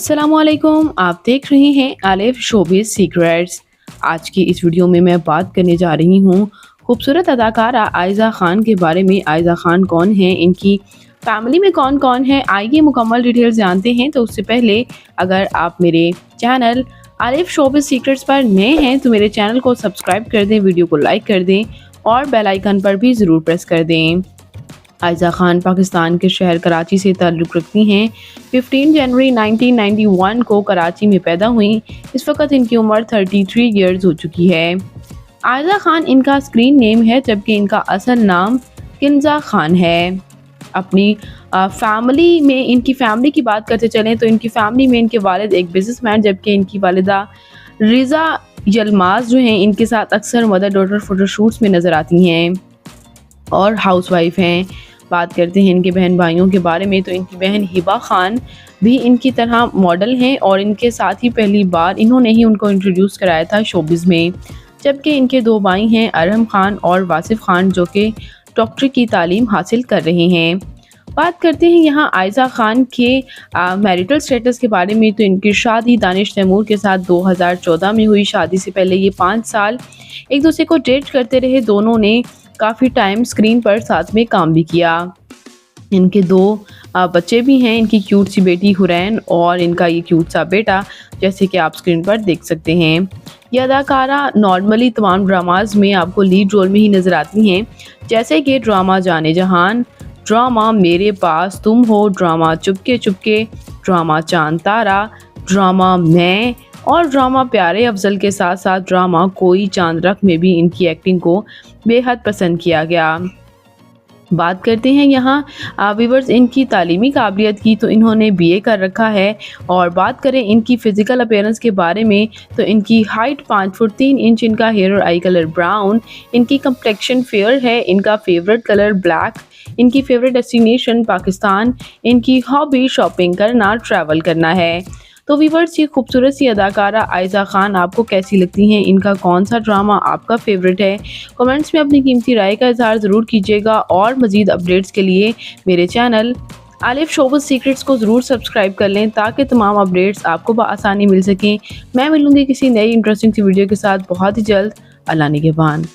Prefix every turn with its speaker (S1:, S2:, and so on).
S1: अस्सलामुअलैकुम, आप देख रहे हैं आलिफ शोबिज़ सीक्रेट्स। आज की इस वीडियो में मैं बात करने जा रही हूँ खूबसूरत अदाकारा आयज़ा ख़ान के बारे में। आयज़ा ख़ान कौन है, इनकी फैमिली में कौन कौन है, आइए मुकम्मल डिटेल्स जानते हैं। तो उससे पहले अगर आप मेरे चैनल आलिफ शोबिज़ सीक्रेट्स पर नए हैं तो मेरे चैनल को सब्सक्राइब कर दें, वीडियो को लाइक कर दें और बेल आइकन पर भी ज़रूर प्रेस कर दें। आयज़ा ख़ान पाकिस्तान के शहर कराची से ताल्लुक़ रखती हैं। 15 जनवरी 1991 को कराची में पैदा हुई। इस वक्त इनकी उम्र 33 ईयर्स हो चुकी है। आयज़ा ख़ान इनका स्क्रीन नेम है, जबकि इनका असल नाम किन्ज़ा ख़ान है। अपनी फैमिली में इनकी फैमिली की बात करते चलें तो इनकी फैमिली में इनके वालिद एक बिज़नेसमैन, जबकि इनकी वालिदा रिज़ा यलमाज़ जो हैं इनके साथ अक्सर मदर डॉटर फ़ोटोशूट्स में नज़र आती हैं और हाउसवाइफ हैं। बात करते हैं इनके बहन भाइयों के बारे में तो इनकी बहन हिबा खान भी इनकी तरह मॉडल हैं और इनके साथ ही पहली बार इन्होंने ही उनको इंट्रोड्यूस कराया था शोबिज़ में। जबकि इनके दो भाई हैं, अरहम खान और वासिफ खान, जो कि डॉक्टरी की तालीम हासिल कर रहे हैं। बात करते हैं यहाँ आयज़ा ख़ान के मैरिटल स्टेटस के बारे में तो इनकी शादी दानिश तैमूर के साथ 2014 में हुई। शादी से पहले ये 5 साल एक दूसरे को डेट करते रहे। दोनों ने काफ़ी टाइम स्क्रीन पर साथ में काम भी किया। इनके दो बच्चे भी हैं, इनकी क्यूट सी बेटी हुरैन और इनका ये क्यूट सा बेटा, जैसे कि आप स्क्रीन पर देख सकते हैं। ये अदाकारा नॉर्मली तमाम ड्रामाज में आपको लीड रोल में ही नज़र आती हैं, जैसे कि ड्रामा जाने जहान, ड्रामा मेरे पास तुम हो, ड्रामा चुपके चुपके, ड्रामा चांद तारा, ड्रामा मैं और ड्रामा प्यारे अफजल के साथ साथ ड्रामा कोई चांद रख में भी इनकी एक्टिंग को बेहद पसंद किया गया। बात करते हैं यहाँ व्यूअर्स इनकी तालीमी काबिलियत की तो इन्होंने बीए कर रखा है। और बात करें इनकी फ़िज़िकल अपीयरेंस के बारे में तो इनकी हाइट 5 फुट 3 इंच, इनका हेयर और आई कलर ब्राउन, इनकी कम्प्लेक्शन फेयर है, इनका फेवरेट कलर ब्लैक, इनकी फेवरेट डेस्टिनेशन पाकिस्तान, इनकी हॉबी शॉपिंग करना, ट्रैवल करना है। तो व्यूअर्स ये खूबसूरत सी अदाकारा आयज़ा ख़ान आपको कैसी लगती हैं, इनका कौन सा ड्रामा आपका फेवरेट है? कमेंट्स में अपनी कीमती राय का इज़हार ज़रूर कीजिएगा और मज़ीद अपडेट्स के लिए मेरे चैनल आलिफ शोबिज़ सीक्रेट्स को ज़रूर सब्सक्राइब कर लें ताकि तमाम अपडेट्स आपको बआसानी मिल सकें। मैं मिलूँगी किसी नई इंटरेस्टिंग सी वीडियो के साथ बहुत ही जल्द। अल्लाह निगहबान।